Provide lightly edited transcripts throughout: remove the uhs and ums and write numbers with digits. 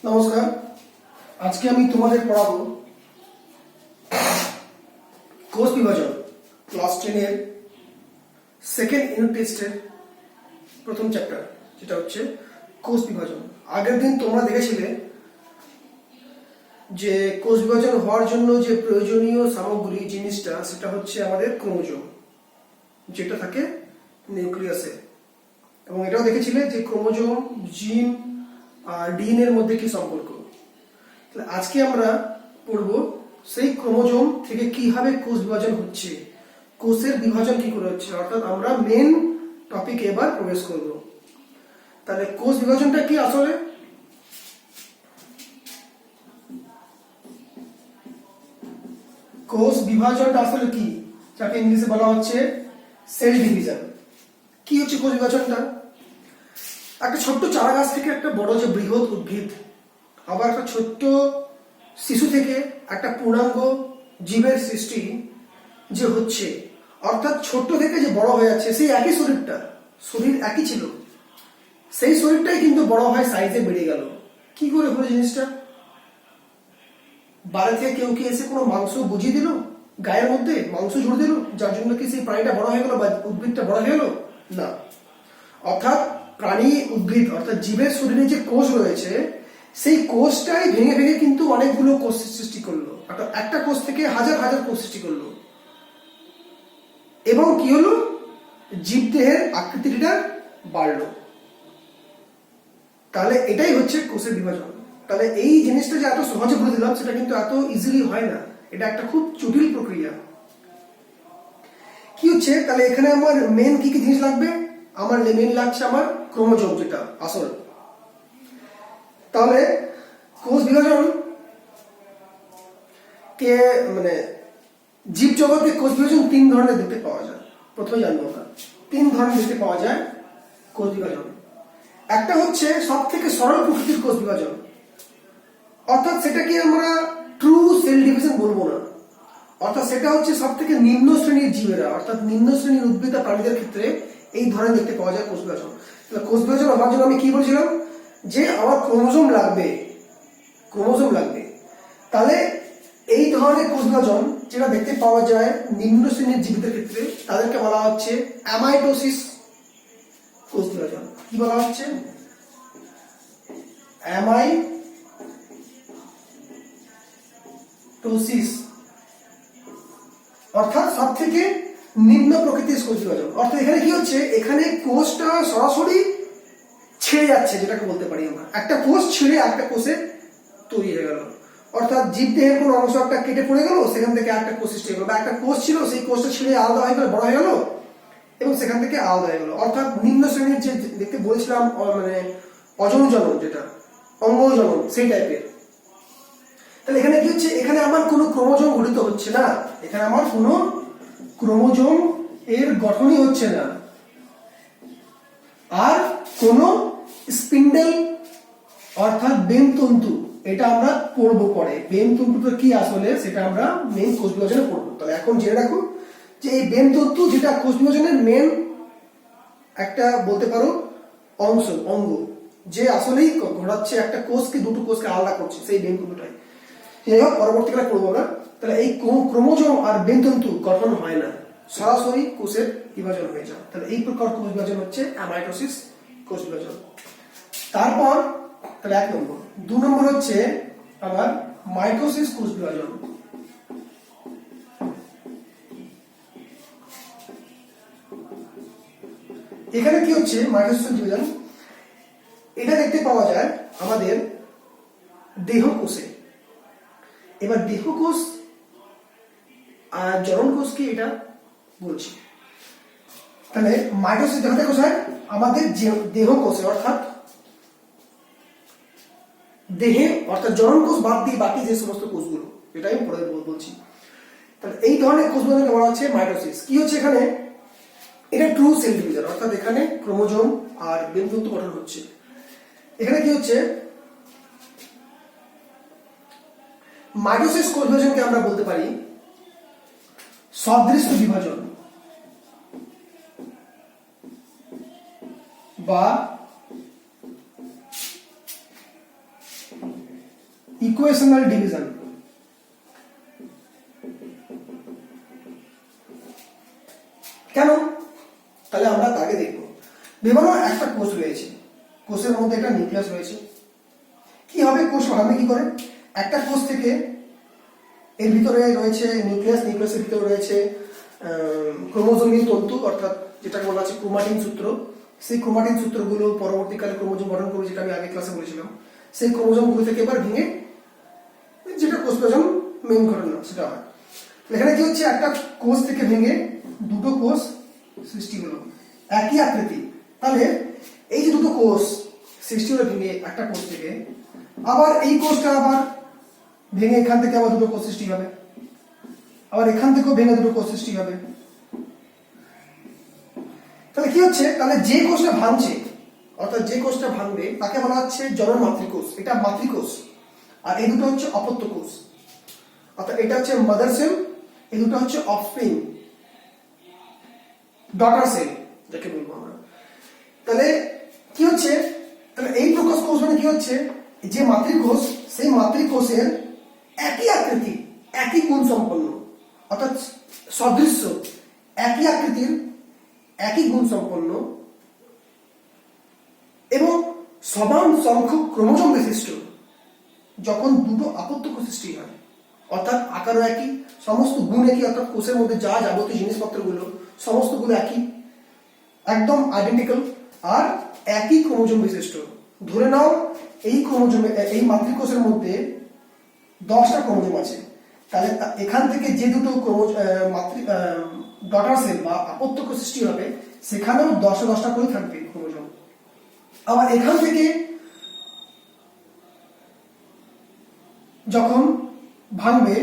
নমস্কার। আজকে আমি তোমাদের পড়াবো কোষ বিভাজন ক্লাস 10 এর সেকেন্ড ইউনিট টেস্টের প্রথম চ্যাপ্টার, যেটা হচ্ছে কোষ বিভাজন। আগের দিন তোমরা দেখেছিলে যে কোষ বিভাজন হওয়ার জন্য যে প্রয়োজনীয় সামগ্রী জিনিসটা, সেটা হচ্ছে আমাদের ক্রোমোজোম, যেটা থাকে নিউক্লিয়াসে। এবং এটাও দেখেছিলে যে ক্রোমোজোম, জিন আর ডিএনএ এর মধ্যে কি সম্পর্ক। তাহলে আজকে আমরা পড়ব সেই ক্রোমোজোম থেকে কিভাবে কোষ বিভাজন হচ্ছে, কোষের বিভাজন কি করে হচ্ছে, অর্থাৎ আমরা মেন টপিকে এবার প্রবেশ করব। তাহলে কোষ বিভাজনটা কি আসলে? কোষ বিভাজনটা আসলে কি, যাকে ইংলিশে বলা হচ্ছে সেল ডিভিশন। কি হচ্ছে কোষ বিভাজনটা? একটা ছোট্ট চারা গাছ থেকে একটা বড় যে বৃহৎ উদ্ভিদ, আবার একটা ছোট্ট শিশু থেকে একটা পূর্ণাঙ্গ জীবের সৃষ্টি যে হচ্ছে, অর্থাৎ ছোট্ট থেকে যে বড় হয়ে যাচ্ছে, সেই একই শরীর একই ছিল, সেই শরীরটাই কিন্তু বড় হয়, সাইজে বেড়ে গেল। কি করে হলো জিনিসটা? বাইরে থেকে কেউ কি এসে কোনো মাংস বুঝিয়ে দিল, গায়ের মধ্যে মাংস জুড়ে দিল, যার জন্য কি সেই প্রাণীটা বড় হয়ে গেল বা উদ্ভিদটা বড় হয়ে গেল? না। অর্থাৎ প্রাণী, উদ্ভিদ অর্থাৎ জীবের শরীরে যে কোষ রয়েছে, সেই কোষটাই ভেঙে ভেঙে কিন্তু অনেকগুলো কোষ সৃষ্টি করলো। অর্থাৎ একটা কোষ থেকে হাজার হাজার কোষ সৃষ্টি করলো। এবং কি হলো? জীবদেহের আকৃতিটা বাড়লো। তাহলে এটাই হচ্ছে কোষের বিভাজন। তাহলে এই জিনিসটা যে এত সহজে বলে দিলাম, সেটা কিন্তু এত ইজিলি হয় না, এটা একটা খুব জটিল প্রক্রিয়া। কি হচ্ছে? তাহলে এখানে আমার মেন কি কি জিনিস লাগবে? আমার মেন লাগছে আমার ক্রোমোজোম, যেটা আসল। তাহলে কোষ বিভাজন কে মানে জীব জগতে কোষ বিভাজন তিন ধরনের দেখতে পাওয়া যায়। প্রথমে জানবো আমরা তিন ধরনের দেখতে পাওয়া যায় কোষ বিভাজন। একটা হচ্ছে সব থেকে সরল প্রকৃতির কোষ বিভাজন, অর্থাৎ সেটাকে আমরা ট্রু সেল ডিভিশন বলবো না। অর্থাৎ সেটা হচ্ছে সব থেকে নিম্ন শ্রেণীর জীবেরা, অর্থাৎ নিম্ন শ্রেণীর উদ্ভিদ আর প্রাণীদের ক্ষেত্রে এই ধরনের দেখতে পাওয়া যায় কোষ বিভাজন। কোষ বিভাজন হওয়ার জন্য আমি কি বলছিলাম, যে আমার ক্রোমোজোম লাগবে। তাহলে এই ধরনের কোষ বিভাজন যেটা দেখতে পাওয়া যায় নিম্ন শ্রেণীর জীবদের ক্ষেত্রে, তাদেরকে বলা হচ্ছে অ্যামাইটোসিস কোষ বিভাজন। কি বলা হচ্ছে? অ্যামাইটোসিস, অর্থাৎ সব থেকে নিম্ন প্রকৃতির কোষ বিভাজন। অর্থাৎ এখানে কি হচ্ছে, এখানে কোষটা সরাসরি ছেড়ে যাচ্ছে, যেটাকে বলতে পারি আমরা একটা কোষ ছেড়ে একটা কোষে তৈরি হয়ে গেল। অর্থাৎ জীবদেহের কোনো অংশ একটা কেটে পড়ে গেল, সেখান থেকে একটা কোষ সৃষ্টি হয়ে গেল, বা একটা কোষ ছিল, সেই কোষটা ছেড়ে আলাদা হয়ে গেল, বড় হয়ে গেল, এবং সেখান থেকে আলাদা হয়ে গেল। অর্থাৎ নিম্ন শ্রেণীর যে দেখতে বলেছিলাম, মানে অজনজনন, যেটা অঙ্গজনন, সেই টাইপের। তাহলে এখানে কি হচ্ছে, এখানে আমার কোনো ক্রোমোজোম গঠিত হচ্ছে না, এখানে আমার কোনো ক্রোমোজোম এর গঠনই হচ্ছে না, আর কোনো স্পিন্ডেল অর্থাৎ বেমতন্তু, এটা আমরা পড়বো পরে। বেমতন্তুটা কি আসলে, সেটা আমরা মেন কোষ বিভাজনে পড়বো। তাহলে এখন জেনে রাখো যে এই বেমতন্তু, যেটা কোষ বিভাজনের মেন একটা বলতে পারো অঙ্গ, যে আসলেই ঘোরাচ্ছে একটা কোষকে, দুটো কোষকে আলাদা করছে, সেই বেমতন্তুটাই। যাই হোক, পরবর্তীকালে পড়বো না। তাহলে এই ক্রোমোজোম আর বেমতন্তু গঠন হয় না, সরাসরি কোষের বিভাজন হয়ে যায়। তাহলে এই প্রকার কোষ বিভাজন হচ্ছে অ্যামাইটোসিস কোষ বিভাজন। তারপর তাহলে 1 নম্বর। 2 নম্বর হচ্ছে আবার মাইটোসিস কোষ বিভাজন। এখানে কি হচ্ছে, মাইটোসিস বিভাজন এটা দেখতে পাওয়া যায় আমাদের দেহকোষে। এবার দেহকোষ আর জননকোষ কি, এটা বলছি। তাহলে মাইটোসিস দেখাতে কোথায়? আমাদের দেহকোষে, অর্থাৎ দেহে, অর্থাৎ জননকোষ বাদ দিয়ে বাকি যে সমস্ত কোষগুলো, এটা আমি পরে বলছি। তাহলে এই ধরনের কোষগুলোকে বলা হচ্ছে মাইটোসিস। কি হচ্ছে এখানে, এটা ট্রু সেল ডিভিশন, অর্থাৎ এখানে ক্রোমোজোম আর বেমতন্তু গঠন হচ্ছে। এখানে কি হচ্ছে, মাইটোসিস কোষ বিভাজনকে আমরা বলতে পারি সদৃশ্য বিভাজন বা ইকুয়েশনাল ডিভিশন। কেন? তাহলে আমরা তাকে দেখব। বিভিন্ন একটা কোষ রয়েছে, কোষের মধ্যে একটা নিউক্লিয়াস রয়েছে। কি হবে কোষ বানাবে কি করে? একটা কোষ থেকে এর ভিতরে রয়েছে নিউক্লিয়াস, নিউক্লিয়াসের ভিতরে রয়েছে ক্রোমোজোমীয় তন্তু, অর্থাৎ যেটাকে বলা আছে ক্রোমাটিন সূত্র। সেই ক্রোমাটিন সূত্রগুলো পরবর্তীকালে ক্রোমোজোম গঠন করবে, যেটা আমি আগে ক্লাসে বলেছিলাম। সেই ক্রোমোজোমগুলো থেকে এবার ভেঙে যেটা কোষ বিভাজন মেইন ঘটনা সেটা হয়। এখানে কি হচ্ছে, একটা কোষ থেকে ভেঙে দুটো কোষ সৃষ্টি হলো, একই আকৃতি। তাহলে এই যে দুটো কোষ সৃষ্টি হলো ভেঙে একটা কোষ থেকে, আবার এই কোষটা আবার ভেঙে এখান থেকে আবার দুটো কোষ সৃষ্টি হবে, আবার এখান থেকেও ভেঙে দুটো কোষ সৃষ্টি হবে। তাহলে কি হচ্ছে, তাহলে যে কোষটা ভাঙছে, অর্থাৎ যে কোষটা ভাঙবে তাকে বলা হচ্ছে জনন মাতৃকোষ, এটা মাতৃকোষ। আর এই দুটো হচ্ছে অপত্য কোষ, অর্থাৎ এটা হচ্ছে মাদার সেল, এই দুটো হচ্ছে অফস্প্রিং, ডটার সেল যাকে বলবো আমরা। তাহলে কি হচ্ছে, তাহলে এই প্রকাশ কোষ মানে কি হচ্ছে, যে মাতৃকোষ সেই মাতৃকোষের একই আকৃতি, একই গুণ সম্পন্ন, অর্থাৎ সদৃশ্য, একই আকৃতির, একই গুণ সম্পন্ন এবং সমান সংখ্যক ক্রোমোজোম বিশিষ্ট যখন দুটো আপত্য কোষ সৃষ্টি হয়, অর্থাৎ আকারও একই, সমস্ত গুণ একই, অর্থাৎ কোষের মধ্যে যা যাবতীয় জিনিসপত্রগুলো সমস্তগুলো একই, একদম আইডেন্টিক্যাল, আর একই ক্রোমোজোম বিশিষ্ট। ধরে নাও এই ক্রোমোজোমে, এই মাতৃকোষের মধ্যে 10টা ক্রোমোজোম আছে, তাহলে এখান থেকে যে দুটো ডটার সেল বা আপত্য কোষ সৃষ্টি হবে সেখানেও 10টা করে থাকবে ক্রোমোজোম। আবার এখান থেকে যখন ভাঙবে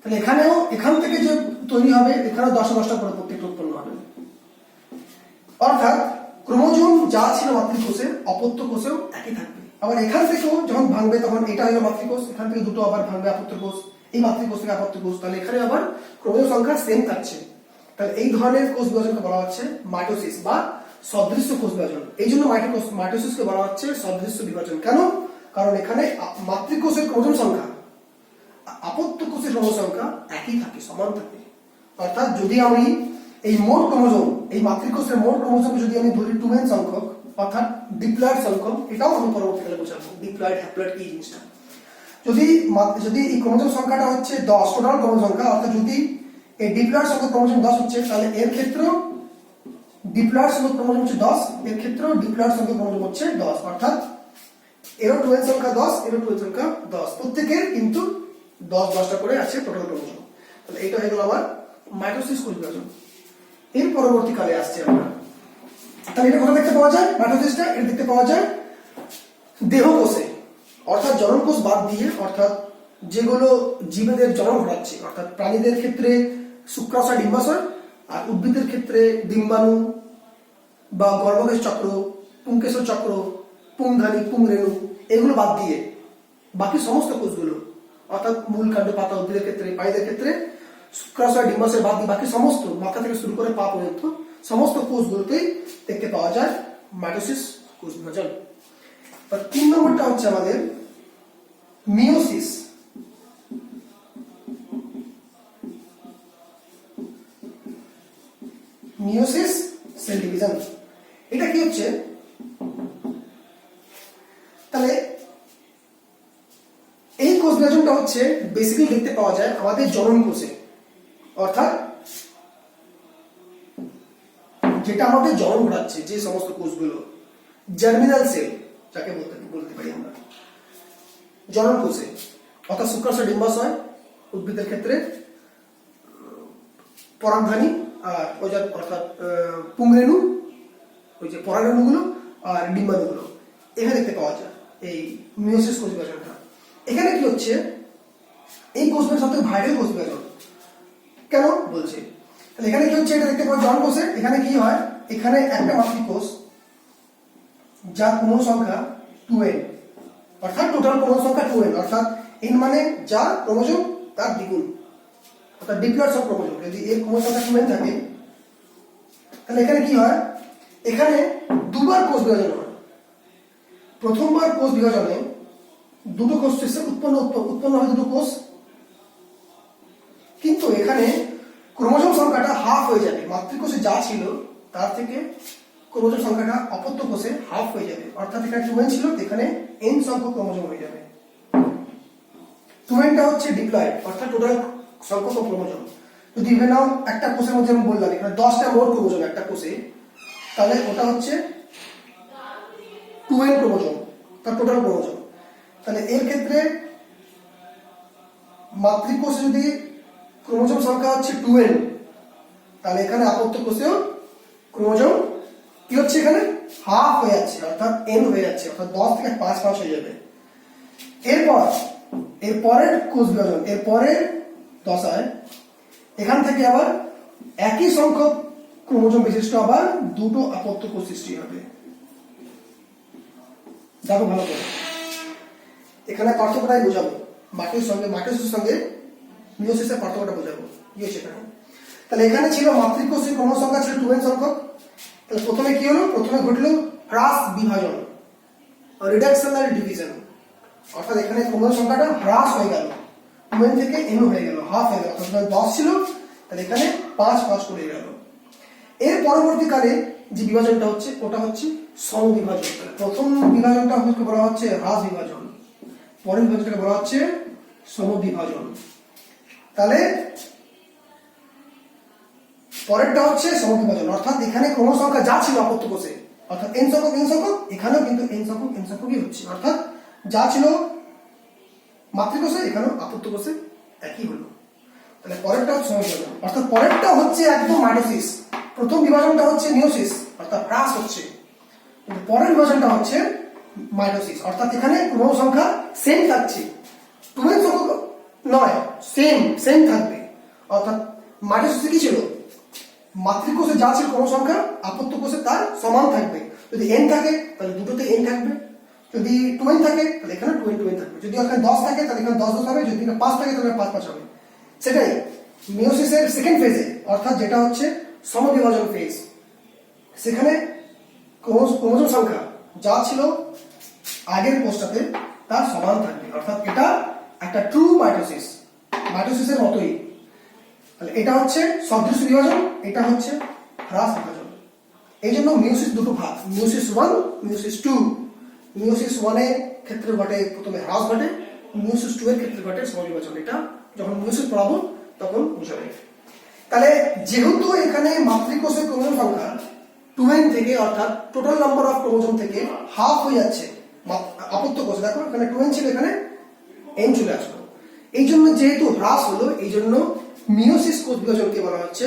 তাহলে এখানেও, এখান থেকে যে তৈরি হবে এখানেও 10টা করে প্রত্যেকটা উৎপন্ন হবে। অর্থাৎ ক্রোমোজোম যা ছিল মাতৃকোষের, অপত্য কোষেও একই থাকবে। আবার এখান থেকেও যখন ভাঙবে তখন এটা হলো মাতৃকোষ, এখান থেকে দুটো আবার ভাঙবে আপত্য কোষ, এই মাতৃকোষ থেকে আপত্য কোষ, তাহলে এখানে আবার ক্রোমোজোম সংখ্যা সেম থাকছে। তাহলে এই ধরনের কোষ বিভাজনকে বলা হচ্ছে মাইটোসিস বা সদৃশ্য কোষ বিভাজন। এই জন্য মাইটোসিসকে বলা হচ্ছে সদৃশ্য বিভাজন। কেন? কারণ এখানে মাতৃকোষের ক্রোমোজোম সংখ্যা আপত্য কোষের ক্রোমোজোম সংখ্যা একই থাকে, সমান থাকে। অর্থাৎ যদি আমি এই মোট ক্রোমোজোম, এই মাতৃকোষের মোট ক্রোমোজোম যদি আমি ধরি 2n সংখ্যক, অর্থাৎ ডিপ্লয়েড সংখ্যক, এটাও আমি পরবর্তীকালে বোঝাবো ডিপ্লয়েড হ্যাপ্লয়েড কি জিনিসটা। যদি এই ক্রোমোজোম সংখ্যাটা হচ্ছে 10, টোটাল ক্রোমোজোম সংখ্যা, অর্থাৎ যদি এই ডিপ্লয়েড সংখ্যক ক্রোমোজোম 10 হচ্ছে, তাহলে এর ক্ষেত্রেও ডিপ্লয়েড সংখ্যক ক্রোমোজোম হচ্ছে 10, এর ক্ষেত্রেও ডিপ্লয়েড সংখ্যক ক্রোমোজোম হচ্ছে 10, অর্থাৎ এরও 2n সংখ্যা 10, এরও 2n সংখ্যা 10, প্রত্যেকের কিন্তু 10টা করে আছে টোটাল ক্রোমোজোম। তাহলে এটা হয়ে গেল আমার মাইটোসিস কোষ বিভাজন। এর পরবর্তীকালে আসছে আমরা, তাহলে এটা কোথায় দেখতে পাওয়া যায় মাইটোসিসটা? এটা দেখতে পাওয়া যায় দেহকোষে, অর্থাৎ জনন কোষ বাদ দিয়ে, অর্থাৎ যেগুলো জীবেদের জন্ম ঘটাচ্ছে, অর্থাৎ প্রাণীদের ক্ষেত্রে শুক্রাশয় ডিম্বাশয়, আর উদ্ভিদের ক্ষেত্রে ডিম্বাণু বা গর্ভকেশ চক্র, পুংকেশর চক্র, পুংধানী, পুংরেণু, এগুলো বাদ দিয়ে বাকি সমস্ত কোষগুলো, অর্থাৎ মূল কাণ্ড পাতা উদ্ভিদের ক্ষেত্রে, প্রাণীদের ক্ষেত্রে শুক্রাশয় ডিম্বাশয় বাদ দিয়ে বাকি সমস্ত, মাথা থেকে শুরু করে পা পর্যন্ত সমস্ত কোষগুলোতেই দেখতে পাওয়া যায় মাইটোসিস কোষ বিভাজন। 3 নম্বরটা হচ্ছে আমাদের মিওসিস। মিওসিস সেল ডিভিশন, এটা কি হচ্ছে, তাহলে এই কোষ বিভাজনটা হচ্ছে বেসিক্যালি দেখতে পাওয়া যায় আমাদের জনন কোষে, অর্থাৎ যেটা আমাদের জন্ম ঘটাচ্ছে যে সমস্ত কোষগুলো, জার্মিনাল সেল যাকে বলতে পারি আমরা, জনন কোষে, অর্থাৎ শুক্রাশয় ডিম্বাশয়, উদ্ভিদের ক্ষেত্রে পরাগধানী, আর ওই যে অর্থাৎ পুংরেণু, ওই যে পরাগরেণুগুলো আর ডিম্বাণুগুলো, এখানে দেখতে পাওয়া যায় এই মিওসিস কোষ বিভাজনটা। এখানে কি হচ্ছে, এই কোষ বিভাজন সবথেকে ভাইরাল কোষ বিভাজন। কেন বলছে, এখানে কি হচ্ছে, এটা দেখতে পাওয়া জনন কোষে, এখানে কি হয়, এখানে একটা মাতৃকোষ যার ক্রোমোজোম সংখ্যা 2n, অর্থাৎ টোটাল ক্রোমোজোম সংখ্যা 2n, অর্থাৎ n মানে যা ক্রোমোজোম তার দ্বিগুণ, অর্থাৎ ডিপ্লয়েড সব ক্রোমোজোম। যদি এর ক্রোমোজোম সংখ্যা 2n থাকে তাহলে এখানে কি হয়, এখানে দুবার কোষ বিভাজন হয়। প্রথমবার কোষ বিভাজনে দুটো কোষ সিস্টেম উৎপন্ন হবে দুটো কোষ, কিন্তু এখানে ক্রোমোজোম সংখ্যাটা হাফ হয়ে যাবে। মাতৃকোষে যা ছিল তার থেকে ক্রোমোজোম সংখ্যাটা অপত্য কোষে হাফ হয়ে যাবে, অর্থাৎ এখানে 2n ছিল, এখানে n সংখ্যক ক্রোমোজোম হয়ে যাবে। 2nটা হচ্ছে ডিপ্লয়েড, অর্থাৎ টোটাল সংখ্যক ক্রোমোজোম। যদি ভেবে নাও একটা কোষের মধ্যে আমি বললাম এখানে 10টা মোট ক্রোমোজোম একটা কোষে, তাহলে ওটা হচ্ছে 2n ক্রোমোজোম, তার টোটাল ক্রোমোজোম। তাহলে এর ক্ষেত্রে মাতৃকোষে যদি ক্রোমোজোম সংখ্যা হচ্ছে 2n, তাহলে এখানে আপত্য কোষেও ক্রোমোজোম কি হচ্ছে, এখানে হাফ হয়ে যাচ্ছে, অর্থাৎ n হয়ে যাচ্ছে, অর্থাৎ 10 থেকে 5 হয়ে যাবে। এরপরের কোষ বিভাজন, এরপরের দশায় এখান থেকে আবার একই সংখ্যক ক্রোমোজোম বিশিষ্ট আবার দুটো আপত্য কোষ সৃষ্টি হবে। দেখো ভালো করে, এখানে পার্থক্যটাই বোঝাবো, মাইটোসিসের সঙ্গে মিওসিসের পার্থক্যটা বোঝাবো কি হচ্ছে এখানে। তাহলে এখানে ছিল মাতৃকোষের ক্রোমোজোম সংখ্যা ছিল 2n সংখ্যক। তাহলে প্রথমে কি হলো, প্রথমে ঘটলো হ্রাস বিভাজন, রিডাকশনাল ডিভিশন, অর্থাৎ এখানে ক্রোমোজোম সংখ্যাটা হ্রাস হয়ে গেল, 2n থেকে n হয়ে গেল, হাফ হয়ে গেল, অর্থাৎ 10 ছিল, তাহলে এখানে 5 করে গেল। এর পরবর্তীকালে যে বিভাজনটা হচ্ছে ওটা হচ্ছে সমবিভাজন। প্রথম বিভাজনটা বলা হচ্ছে হ্রাস বিভাজন, পরের বিভাজনটাকে বলা হচ্ছে সমবিভাজন। তাহলে পরেরটা হচ্ছে সমবিভাজন, অর্থাৎ এখানে ক্রোমোজোম সংখ্যা যা ছিল আপত্য কোষে, অর্থাৎ n সংখ্যক এখানেও কিন্তু n সংখ্যকই হচ্ছে, অর্থাৎ যা ছিল মাতৃকোষে এখানেও আপত্য কোষে একই হলো। তাহলে পরেরটা হচ্ছে সমবিভাজন, অর্থাৎ পরেরটা হচ্ছে একদম মাইটোসিস। প্রথম বিভাজনটা হচ্ছে মিওসিস, অর্থাৎ হ্রাস হচ্ছে, কিন্তু পরের বিভাজনটা হচ্ছে মাইটোসিস, অর্থাৎ এখানে ক্রোমোজোম সংখ্যা সেম থাকছে, 2n সংখ্যক নয়, সেম থাকবে। অর্থাৎ মাইটোসিসে কি ছিল, মাতৃকোষে যা ছিল ক্রোমোজোম সংখ্যা আপত্য কোষে তার সমান থাকবে। যদি n থাকে তাহলে দুটোতে n থাকবে, যদি 2n থাকে তাহলে এখানে 2n থাকবে, যদি এখানে 10 থাকে তাহলে এখানে 10 হবে, যদি এখানে 5 থাকে তাহলে 5 হবে। সেটাই মিওসিসের সেকেন্ড ফেজে, অর্থাৎ যেটা হচ্ছে সমবিভাজন ফেজ, সেখানে ক্রোমোজোম সংখ্যা যা ছিল আগের কোষটাতে তার সমান থাকবে, অর্থাৎ এটা একটা ট্রু মাইটোসিসের মতোই। তাহলে এটা হচ্ছে সদৃশ বিভাজন, এটা হচ্ছে হ্রাস বিভাজন। এই জন্য মিওসিস দুটো ভাগ, মিওসিস 1, মিওসিস 2। মিওসিস 1 এর ক্ষেত্রে ঘটে প্রথমে হ্রাস ঘটে, মিওসিস 2 এর ক্ষেত্রে ঘটে সমবিভাজন। এটা যখন মিওসিস পড়াবো তখন বুঝাবে। তাহলে যেহেতু এখানে মাতৃকোষের ক্রোমোজোম সংখ্যা 2n থেকে, অর্থাৎ টোটাল নাম্বার অফ ক্রোমোজোম থেকে হাফ হয়ে যাচ্ছে আপত্য কোষে, দেখো এখানে 2n ছিল, এখানে n চলে আসলো। এই জন্য যেহেতু হ্রাস হলো, এই জন্য মিওসিস কোষ বিভাজনকে বলা হচ্ছে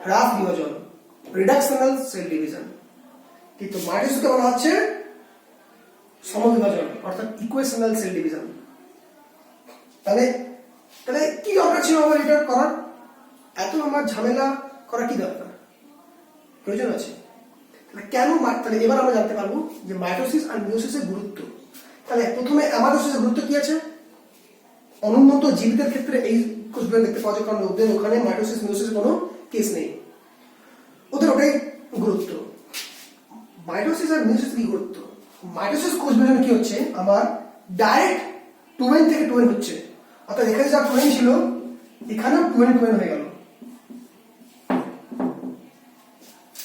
হ্রাস বিভাজন, রিডাকশনাল সেল ডিভিশন। কিন্তু মাইটোসিসকে বলা হচ্ছে সমবিভাজন, অর্থাৎ ইকুয়েশনাল সেল ডিভিশন। তাহলে কি দরকার ছিল আমার এটা করার, এত আমার ঝামেলা করা কি দরকার, প্রয়োজন আছে? কেন? তাহলে এবার আমরা জানতে পারবো যে মাইটোসিস আর মিওসিসের গুরুত্ব। তাহলে প্রথমে অ্যামাটোসিসের গুরুত্ব কি আছে? অনুন্নত জীবদের ক্ষেত্রে এই কোষগুলো দেখতে পাওয়া যায়, কারণ ওদের ওখানে মাইটোসিস মিওসিস কোনো কেস নেই, ওদের ওটাই গুরুত্ব। মাইটোসিস আর মিওসিস কি গুরুত্ব? মাইটোসিস কোষ বিভাজন কি হচ্ছে, আমার ডাইরেক্ট 2n থেকে 2n হচ্ছে, অর্থাৎ এখানে যা 2n ছিল এখানেও 2n হয়ে গেল,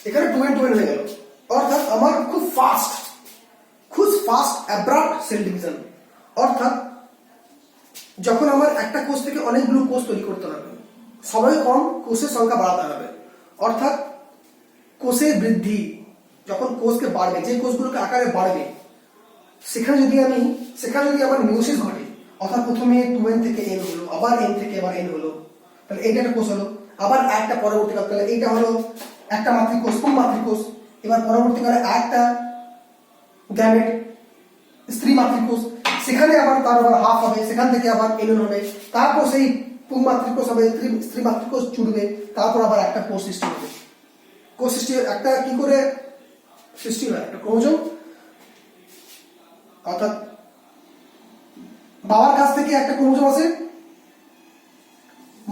এখানে 2n হয়ে গেল, অর্থাৎ আমার খুব ফাস্ট অ্যাব্রাপ্ট সেল ডিভিশন। অর্থাৎ যখন আমার একটা কোষ থেকে অনেকগুলো কোষ তৈরি করতে হবে, সবাই কম কোষের সংখ্যা বাড়াতে হবে, অর্থাৎ কোষের বৃদ্ধি যখন কোষকে বাড়বে, যে কোষগুলোকে আকারে বাড়বে, সেখানে যদি আমার মিওসিস ঘটে, অর্থাৎ প্রথমে 2n থেকে n হলো, আবার n থেকে আবার n হলো, তাহলে এইটা একটা কোষ হলো, আবার একটা পরবর্তীকালে, তাহলে এইটা হলো একটা মাতৃকোষ, মাতৃকোষ, এবার পরবর্তীকালে একটা গ্যামেট, স্ত্রী মাতৃকোষ, সেখানে আবার তার আবার হাফ হবে, সেখান থেকে আবার n হবে, তারপর সেই মাতৃকোষ হবে, স্ত্রী মাতৃকোষ জুড়বে, তারপর আবার একটা কোষ সৃষ্টি হবে। কোষ সৃষ্টি একটা কি করে সৃষ্টি হয়? একটা ক্রোমোজোম, অর্থাৎ বাবার কাছ থেকে একটা ক্রোমোজোম আসে,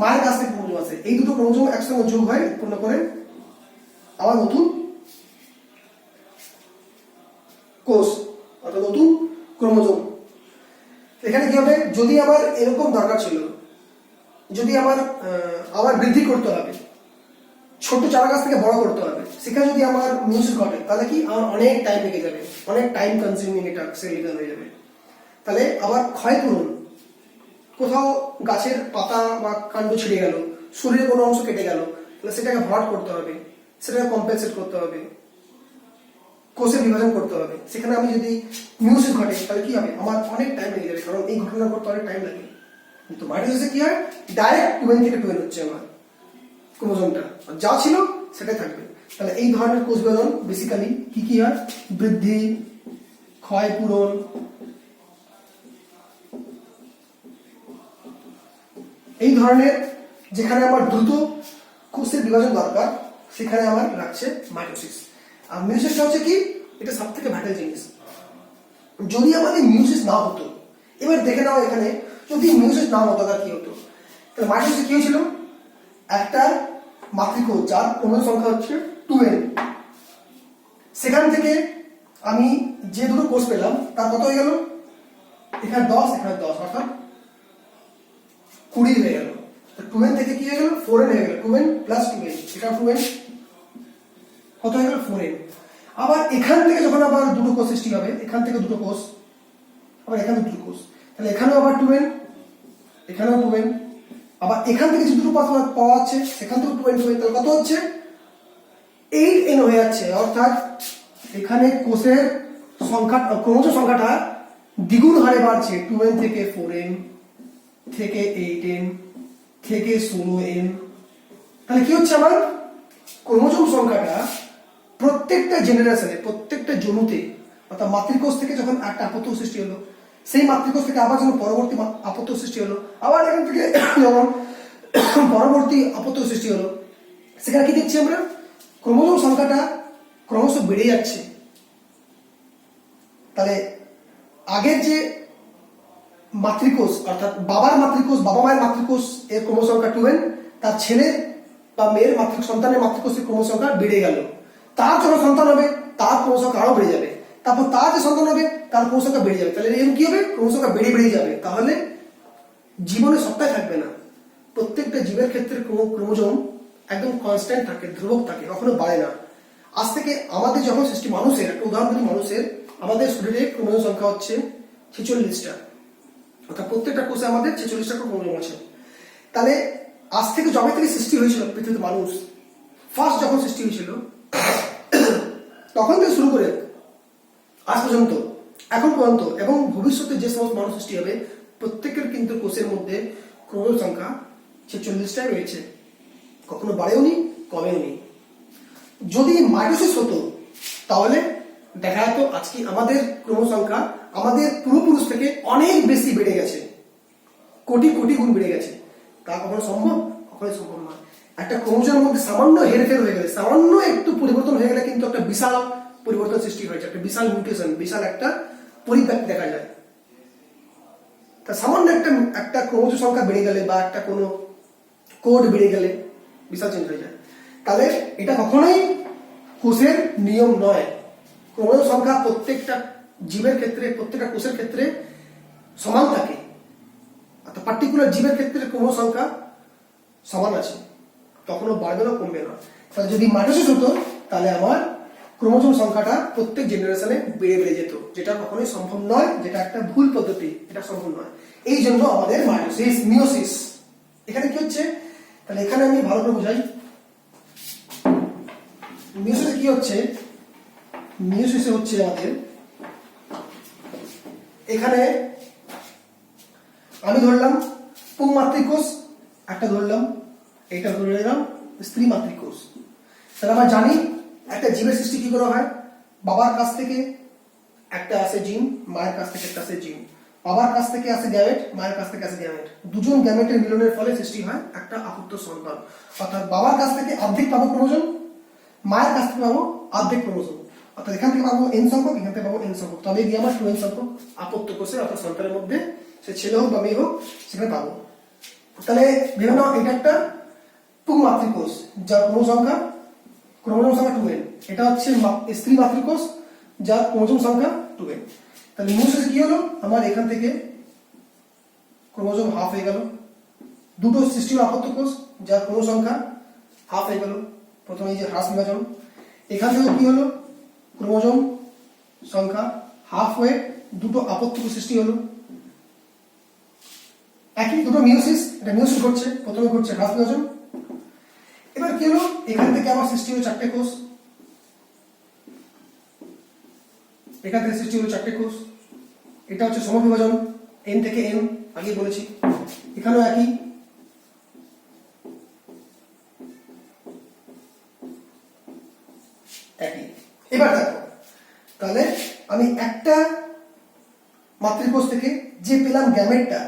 মায়ের কাছ থেকে ক্রোমোজোম আসে, এই দুটো ক্রোমোজোম একসঙ্গে যোগ হয়, উৎপন্ন করে আবার নতুন কোষ, অর্থাৎ নতুন ক্রোমোজোম। এখানে কি হবে, যদি আমার এরকম দরকার ছিল, যদি আমার বৃদ্ধি করতে হবে, ছোট চারা গাছ থেকে বড় করতে হবে, সেখানে যদি আমার মিউসিস ঘটে তাহলে কি আমার অনেক টাইম লেগে যাবে, অনেক টাইম কনজিউমিং এটা সেল হয়ে যাবে। তাহলে আবার ক্ষয়পূরণ, কোথাও গাছের পাতা বা কাণ্ড ছিঁড়ে গেল, শরীরের কোনো অংশ কেটে গেল, তাহলে সেটাকে ভরাট করতে হবে, সেটাকে কম্পেনসেট করতে হবে, কোষের বিভাজন করতে হবে। সেখানে আমি যদি মিউসিস ঘটে তাহলে কি হবে, আমার অনেক টাইম লেগে যাবে, কারণ এই ঘটনা করতে অনেক টাইম লাগে। কিন্তু মাইটোসিসে কি হয়, ডাইরেক্ট 12 থেকে 12 হচ্ছে আমার ক্রোমোজোমটা, যা ছিল সেটাই থাকবে। তাহলে এই ধরনের কোষ বিভাজন বেসিক্যালি কি কি হয়, বৃদ্ধি, ক্ষয়পূরণ, এই ধরনের যেখানে আমার দ্রুত কোষের বিভাজন দরকার সেখানে আমার লাগছে মাইটোসিস। আর মিউসিসটা হচ্ছে কি, এটা সব থেকে ভাইটাল জিনিস। যদি আমাদের মিউসিস না হতো, এবার দেখে নাও এখানে যদি মিউসিস না হতো তাহলে কি হতো, তাহলে মাইটোসিস কি হয়েছিল, একটা মাতৃকোষ যার ক্রোমোজোম সংখ্যা হচ্ছে 2n, সেখান থেকে আমি যে দুটো কোষ পেলাম তার কত হয়ে গেল, এখানে 10 এখানে 10, অর্থাৎ 20 হয়ে গেল। 2n থেকে কি হয়ে গেল, 4n হয়ে গেল, 2n প্লাস 2n, এটা 2n কত হয়ে গেল, 4n। আবার এখান থেকে যখন আবার দুটো কোষ সৃষ্টি হবে, এখান থেকে দুটো কোষ, আবার এখানে দুটো কোষ, তাহলে এখানেও আবার 2n, এখানেও 2n, আবার এখান থেকে যে দুটো পাওয়া যাচ্ছে সেখান থেকে 2n, তাহলে কত হচ্ছে, 8n হয়ে যাচ্ছে। অর্থাৎ এখানে কোষের সংখ্যা, ক্রোমোজোম সংখ্যাটা দ্বিগুণ হারে বাড়ছে, 2n থেকে 4n থেকে 8n থেকে 16n। তাহলে কি হচ্ছে, আমার ক্রোমোজোম সংখ্যাটা প্রত্যেকটা জেনারেশনে, প্রত্যেকটা জনুতে, অর্থাৎ মাতৃকোষ থেকে যখন একটা আপত্য সৃষ্টি হলো, সেই মাতৃকোষ থেকে আবার যখন পরবর্তী আপত্য সৃষ্টি হলো, আবার এখান থেকে যখন পরবর্তী আপত্য সৃষ্টি হলো, সেখানে কি দেখছি আমরা, ক্রোমোজোম সংখ্যাটা ক্রমশ বেড়ে যাচ্ছে। তাহলে আগের যে মাতৃকোষ, অর্থাৎ বাবার মাতৃকোষ, বাবা মায়ের মাতৃকোষ এর ক্রোমোজোম সংখ্যা 2n, তার ছেলে বা মেয়ের সন্তানের মাতৃকোষের ক্রোমোজোম সংখ্যা বেড়ে গেল। তার যখন সন্তান হবে তার ক্রোমোজোম সংখ্যা আরো বেড়ে যাবে, তারপর তার যে সন্তান হবে তার ক্রোমোজোম সংখ্যা বেড়ে যাবে। তাহলে এরকম কি হবে, ক্রোমোজোম সংখ্যা বেড়ে যাবে। তাহলে জীবনে সবটাই থাকবে না, প্রত্যেকটা জীবের ক্ষেত্রে ক্রোমোজোম একদম কনস্ট্যান্ট থাকে, ধ্রুবক থাকে, কখনো বাড়ে না। আজ থেকে আমাদের যখন সৃষ্টি, মানুষের একটা উদাহরণ দিই, মানুষের আমাদের শরীরে ক্রোমোজোম সংখ্যা হচ্ছে 46টা, অর্থাৎ প্রত্যেকটা কোষে আমাদের 46টা ক্রোমোজোম আছে। তাহলে আজ থেকে যবে থেকে সৃষ্টি হয়েছিল পৃথিবীতে মানুষ, ফার্স্ট যখন সৃষ্টি হয়েছিল তখন থেকে শুরু করে আজ পর্যন্ত, এখন পর্যন্ত এবং ভবিষ্যতে যে সমস্ত মানুষ সৃষ্টি হবে, প্রত্যেকের কিন্তু কোষের মধ্যে ক্রোমোজোম সংখ্যা 46টাই রয়েছে, কখনো বাড়েও নি কমেও নি। যদি মাইটোসিস হতো তাহলে দেখা যেত আজকে আমাদের ক্রোমোজোম সংখ্যা আমাদের পূর্বপুরুষ থেকে অনেক বেশি বেড়ে গেছে, কোটি কোটি গুণ বেড়ে গেছে। তা কখনো সম্ভব? কখনোই সম্ভব নয়। একটা ক্রোমোজোমের মধ্যে সামান্য হেরফের হয়ে গেলে, সামান্য একটু পরিবর্তন হয়ে গেলে কিন্তু একটা বিশাল পরিবর্তন সৃষ্টি হয়েছে, একটা বিশাল মিউটেশন, বিশাল একটা পরিব্যক্তি দেখা যায়। তা সামান্য একটা ক্রোমোজোম সংখ্যা বেড়ে গেলে বা একটা কোনো কোড বেড়ে গেলে বিশাল চেঞ্জ হয়ে যায়। তাহলে এটা কখনোই কোষের নিয়ম নয়। ক্রোমোজোম সংখ্যা প্রত্যেকটা জীবের ক্ষেত্রে, প্রত্যেকটা কোষের ক্ষেত্রে সমান থাকে, অর্থাৎ পার্টিকুলার জীবের ক্ষেত্রে ক্রোমোজোম সংখ্যা সমান আছে, কখনো বাড়বে না কমবে না। তাহলে যদি মাইটোসিস হতো তাহলে আমার ক্রোমোজোম সংখ্যাটা প্রত্যেক জেনারেশনে বেড়ে যেত, যেটা কখনোই সম্ভব নয়, যেটা একটা ভুল পদ্ধতি, এটা সম্ভব নয়। এই জন্য আমাদের মাইটোসিস, মিওসিস। এখানে কি হচ্ছে, তাহলে এখানে আমি ভালো করে বোঝাই। মিওসিসে কি হচ্ছে, মিওসিসে হচ্ছে আমাদের এখানে আমি ধরলাম পুং মাতৃকোষ একটা, ধরলাম এটা ধরে নিলাম স্ত্রী মাতৃকোষ। তাহলে আমরা জানি একটা জীবের সৃষ্টি কি করে হয়, বাবার কাছ থেকে একটা আসে জিন, মায়ের কাছ থেকে একটা আসে জিন, বাবার কাছ থেকে আসে গ্যামেট, মায়ের কাছ থেকে আসে গ্যামেট, দুজন গ্যামেটের মিলনের ফলে সৃষ্টি হয় একটা আপত্য সন্তান। অর্থাৎ বাবার কাছ থেকে অর্ধেক পাবো ক্রোমোজোম, মায়ের কাছ থেকে পাবো অর্ধেক ক্রোমোজোম, অর্থাৎ এখান থেকে পাবো n সংখ্যক, এখান থেকে পাবো n সংখ্যক। তবে দিয়ে আমার 2n সংখ্যক আপত্য কোষে, অর্থাৎ সন্তানের মধ্যে, সে ছেলে হোক বা মেয়ে হোক, সেখানে পাবো। তাহলে ভেবে নাও এটা একটা পুং মাতৃকোষ যার ক্রোমোজোম সংখ্যা 2n, এটা হচ্ছে স্ত্রী মাতৃকোষ যার ক্রোমোজোম সংখ্যা 2n। তাহলে মিওসিস কি হলো, আমার এখান থেকে ক্রোমোজোম হাফ হয়ে গেল, দুটো সৃষ্টি হলো আপত্য কোষ যার ক্রোমোজোম সংখ্যা হাফ হয়ে গেল, প্রথমে এই যে হ্রাস বিভাজন, এখান থেকে কি হলো ক্রোমোজোম সংখ্যা হাফ হয়ে দুটো আপত্য কোষ সৃষ্টি হলো, একই দুটো মিওসিস, এটা মিওসিস ঘটছে, প্রথমে ঘটছে হ্রাস বিভাজন, এবার কি হলো এখান থেকে আবার সৃষ্টি হলো চারটে কোষ, এখান থেকে সৃষ্টি হলো চারটে কোষ, এটা হচ্ছে সমবিভাজন এন থেকে এন, আগে বলেছি, এখানেও একই, একই। এবার দেখো তাহলে আমি একটা মাতৃকোষ থেকে যে পেলাম গ্যামেটটা,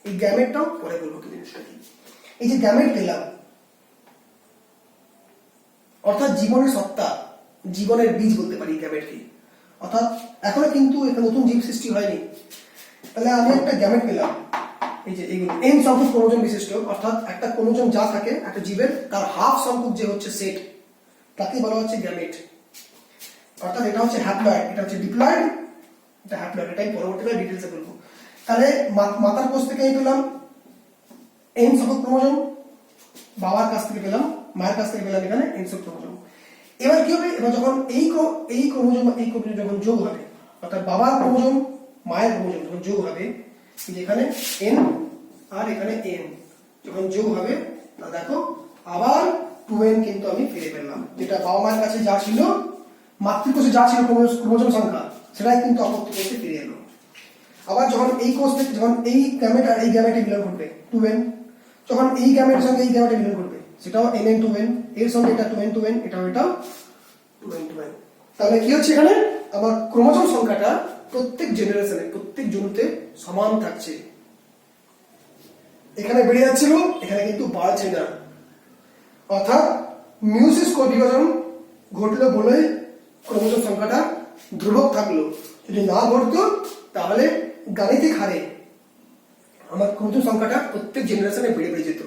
এই গ্যামেটটাও পরে বলবো কি জিনিসটা কি। এই যে গ্যামেট পেলাম অর্থাৎ জীবনের সত্তা, জীবনের বীজ বলতে পারি গ্যামেটকে, অর্থাৎ এখনো কিন্তু একটা নতুন জীব সৃষ্টি হয়নি। তাহলে আমি একটা গ্যামেট পেলাম, এই যে এইগুলো এন সংখ্যক ক্রোমোজোম বিশিষ্ট, অর্থাৎ একটা ক্রোমোজোম যা থাকে একটা জীবের তার হাফ সংখ্যক যে হচ্ছে সেট, তাকে বলা হচ্ছে গ্যামেট। অর্থাৎ এটা হচ্ছে হ্যাপ্লয়েড, এটা হচ্ছে ডিপ্লয়েড, এটা হ্যাপ্লয়েড, এটাই পরবর্তীকালে ডিটেইলসে বলবো। তাহলে মাতার কোষ থেকে পেলাম এন সংখ্যক ক্রোমোজোম, বাবার কাছ থেকে পেলাম, মায়ের কাছ থেকে পেলাম এখানে এন সংখ্যক ক্রোমোজোম। এবার কি হবে, এবার যখন এই ক্রোমোজোম যখন যোগ হবে, অর্থাৎ বাবার ক্রোমোজোম মায়ের ক্রোমোজোম যখন যোগ হবে, এখানে এন আর এখানে এন যখন যোগ হবে, তা দেখো আবার 2n কিন্তু আমি ফিরে পেলাম, যেটা বাবা মায়ের কাছে যা ছিল, মাতৃকোষে যা ছিল ক্রোমোজোম সংখ্যা, সেটাই কিন্তু আপত্য কোষে ফিরে এলো। আবার যখন এই কোষ থেকে যখন এই গ্যামেট আর এই গ্যামেটে মিলন ঘটবে 2n, যখন এই গ্যামেটের সঙ্গে এই গ্যামেটে মিলন ঘটবে, সেটাও nn 2n, এর সঙ্গে এটা 2n 2n, এটাও 2n 2n। তাহলে কি হচ্ছে এখানে আমার ক্রোমোজোম সংখ্যাটা প্রত্যেক জেনারেশনে প্রত্যেক জনুতে সমান থাকছে, এখানে বেড়ে যাচ্ছিল, এখানে কিন্তু বাড়ছে না। অর্থাৎ মিওসিস কোষ বিভাজন ঘটলো বলে ক্রোমোজোম সংখ্যাটা ধ্রুবক থাকলো, যদি না ঘটতো তাহলে গাণিতিক হারে আমার ক্রোমোজোম সংখ্যাটা প্রত্যেক জেনারেশনে বেড়ে বেড়ে যেত।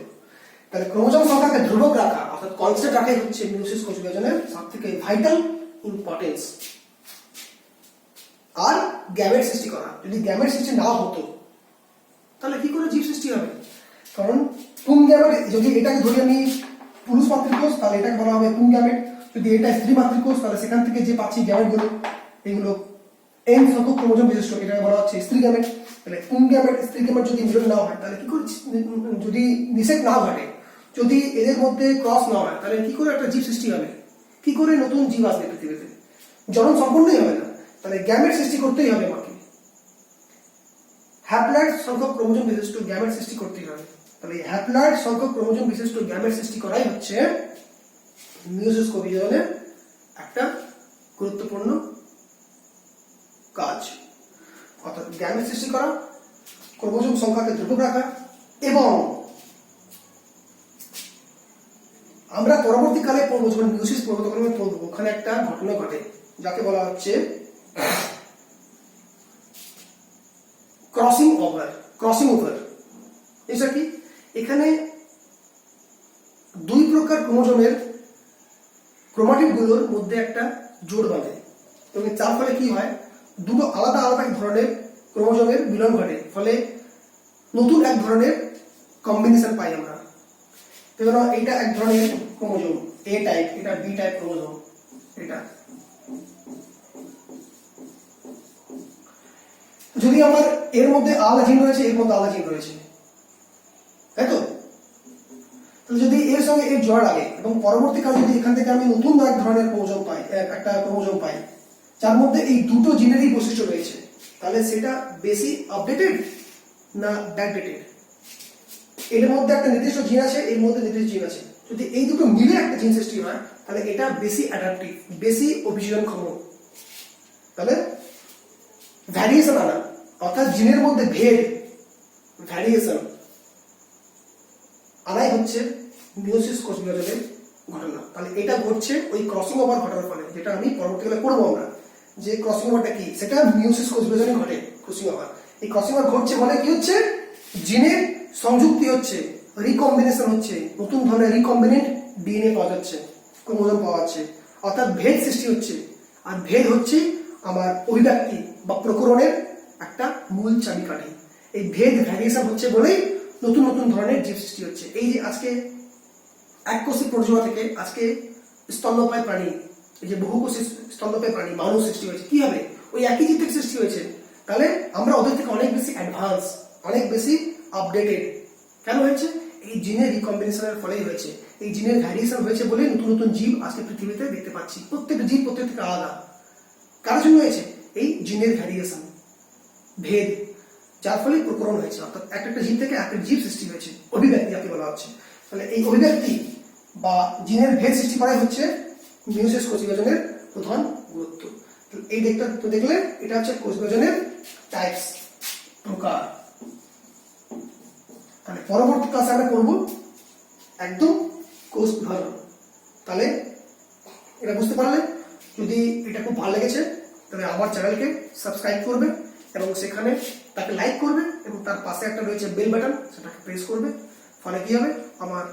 তাহলে ক্রোমোজোম সংখ্যাকে ধ্রুবক রাখা অর্থাৎ কনস্ট্যান্ট রাখাই হচ্ছে মিওসিস কোষ বিভাজনের সবথেকে ভাইটাল ইম্পর্টেন্স। আর গ্যামেট সৃষ্টি করা, যদি গ্যামেট সৃষ্টি না হতো তাহলে কি করে জীব সৃষ্টি হবে? কারণ পুং গ্যামেট, যদি এটাকে ধরি আমি পুরুষ মাতৃকোষ তাহলে এটাকে বলা হবে পুং গ্যামেট, যদি এটা স্ত্রী মাতৃকোষ তাহলে সেখান থেকে যে পাচ্ছি গ্যামেটগুলো এগুলো এন সংখ্যক ক্রোমোজোম বিশিষ্ট, এটাকে বলা হচ্ছে স্ত্রী গ্যামেট। তাহলে পুং গ্যামেট স্ত্রী গ্যামেট যদি মিলন না হয় তাহলে কি করে, যদি নিষেক না ঘটে, যদি এদের মধ্যে ক্রস না হয় তাহলে কি করে একটা জীব সৃষ্টি হবে, কি করে নতুন জীব আসবে পৃথিবীতে? জনন সম্পূর্ণই হবে না। তাহলে গ্যামেট সৃষ্টি করতেই হবে আমাকে, হ্যাপ্লয়েড সংখ্যক ক্রোমোজোম বিশিষ্ট গ্যামেট সৃষ্টি করতেই হবে। তাহলে হ্যাপ্লয়েড সংখ্যক ক্রোমোজোম বিশিষ্ট গ্যামেট সৃষ্টি করাই হচ্ছে মিওসিস কোষ বিভাজনের একটা গুরুত্বপূর্ণ কাজ। অর্থাৎ গ্যামেট সৃষ্টি করা, ক্রোমোজোম সংখ্যাকে ধ্রুবক রাখা, এবং আমরা পরবর্তীকালে পড়বো, যখন মিওসিস পড়বো তখন আমি পড়বো ওখানে একটা ঘটনা ঘটে যাকে বলা হচ্ছে ক্রসিং ওভার। এটা কি? এখানে দুই প্রকার ক্রোমোজোমের ক্রোমাটিড গুলোর মধ্যে একটা জোড় বাঁধে, এবং তার ফলে কি হয়, দুটো আলাদা আলাদা ধরনের ক্রোমোজোমের মিলন ঘটে, ফলে নতুন এক ধরনের কম্বিনেশন পাই আমরা। যেমন এটা এক ধরনের ক্রোমোজোম এ টাইপ, এটা বি টাইপ ক্রোমোজোম, এটা যদি আমার এর মধ্যে আলাদা জিন রয়েছে, এর মধ্যে আলাদা জিন রয়েছে, তাই তো? তাহলে যদি এর সঙ্গে এর জোড়া লাগে এবং পরবর্তীকালে যদি এখান থেকে আমি নতুন এক ধরনের ক্রোমোজোম পাই, একটা ক্রোমোজোম পাই যার মধ্যে এই দুটো জিনেরই বৈশিষ্ট্য রয়েছে, তাহলে সেটা বেশি আপডেটেড না ব্যাকডেটেড? এর মধ্যে একটা নির্দিষ্ট জিন আছে, এর মধ্যে নির্দিষ্ট জিন আছে, যদি এই দুটো মিলে একটা জিন সৃষ্টি হয় তাহলে এটা বেশি অ্যাডাপটিভ, বেশি অভিযোজনক্ষম। তাহলে ভ্যারিয়েশন আনা, অর্থাৎ জিনের মধ্যে ভেদ, ভ্যারিয়েশন আনাই হচ্ছে মিওসিস কোষ বিভাজনের ঘটনা। তাহলে এটা ঘটছে ওই ক্রসিং ওভার ঘটার ফলে, যেটা আমি পরবর্তীকালে পড়বো আমরা, যে ক্রসিং ওভারটা কি, সেটা মিওসিস কোষ বিভাজনে ঘটে। ক্রসিং ওভার, এই ক্রসিং ওভার ঘটছে বলে কি হচ্ছে, জিনের সংযুক্তি হচ্ছে, রিকম্বিনেশন হচ্ছে, নতুন ধরনের রিকম্বিনেন্ট ডিএনএ পাওয়া যাচ্ছে, ক্রোমোজোম পাওয়া যাচ্ছে, অর্থাৎ ভেদ সৃষ্টি হচ্ছে। আর ভেদ হচ্ছে আমার অভিব্যক্তি বা প্রকরণের একটা মূল চাবিকাঠি। এই ভেদ ভ্যারিয়েশন হচ্ছে বলেই নতুন নতুন ধরনের জীব সৃষ্টি হচ্ছে। এই যে আজকে এককোষী প্রজোয়া থেকে আজকে স্তন্যপায়ী প্রাণী, এই যে বহুকোষী স্তন্যপায়ী প্রাণী মানুষ সৃষ্টি হয়েছে, কি হবে? ওই একই জীব থেকে সৃষ্টি হয়েছে। তাহলে আমরা ওদের থেকে অনেক বেশি অ্যাডভান্স, অনেক বেশি আপডেটেড। কেন হয়েছে? এই জিনের রিকম্বিনেশনের ফলেই হয়েছে। এই জিনের ভ্যারিয়েশন হয়েছে বলে নতুন নতুন জীব আজকে পৃথিবীতে দেখতে পাচ্ছি। প্রত্যেকটা জীব প্রত্যেক থেকে আলাদা। কার জন্য হয়েছে? এই জিনের ভ্যারিয়েশন, ভেদ, যার ফলে প্রকরণ হয়েছে। অর্থাৎ একটা জীব থেকে একটা জীব সৃষ্টি হয়েছে, অভিব্যক্তি যাকে বলা হচ্ছে। তাহলে এই অভিব্যক্তি বা জিনের ভেদ সৃষ্টি করাই হচ্ছে মিয়োসিস কোষ বিভাজনের প্রধান গুরুত্ব। এই দেখলে এটা হচ্ছে কোষ বিভাজনের টাইপস, প্রকার। তাহলে পরবর্তী ক্লাসে আমরা করব একদম কোষ বিভাজন। তাহলে এটা বুঝতে পারলে, যদি এটা খুব ভালো লেগেছে তাহলে আমার চ্যানেলকে সাবস্ক্রাইব করবে এবং সেখানে তাকে লাইক করবে এবং তার পাশে একটা রয়েছে বেল বাটন, সেটাকে প্রেস করবে। ফলে কি হবে? আমার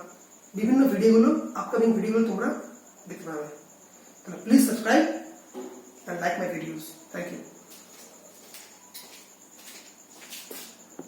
বিভিন্ন ভিডিওগুলো, আপকামিং ভিডিওগুলো তোমরা দেখতে পাবে। তাহলে please subscribe and like my videos. Thank you.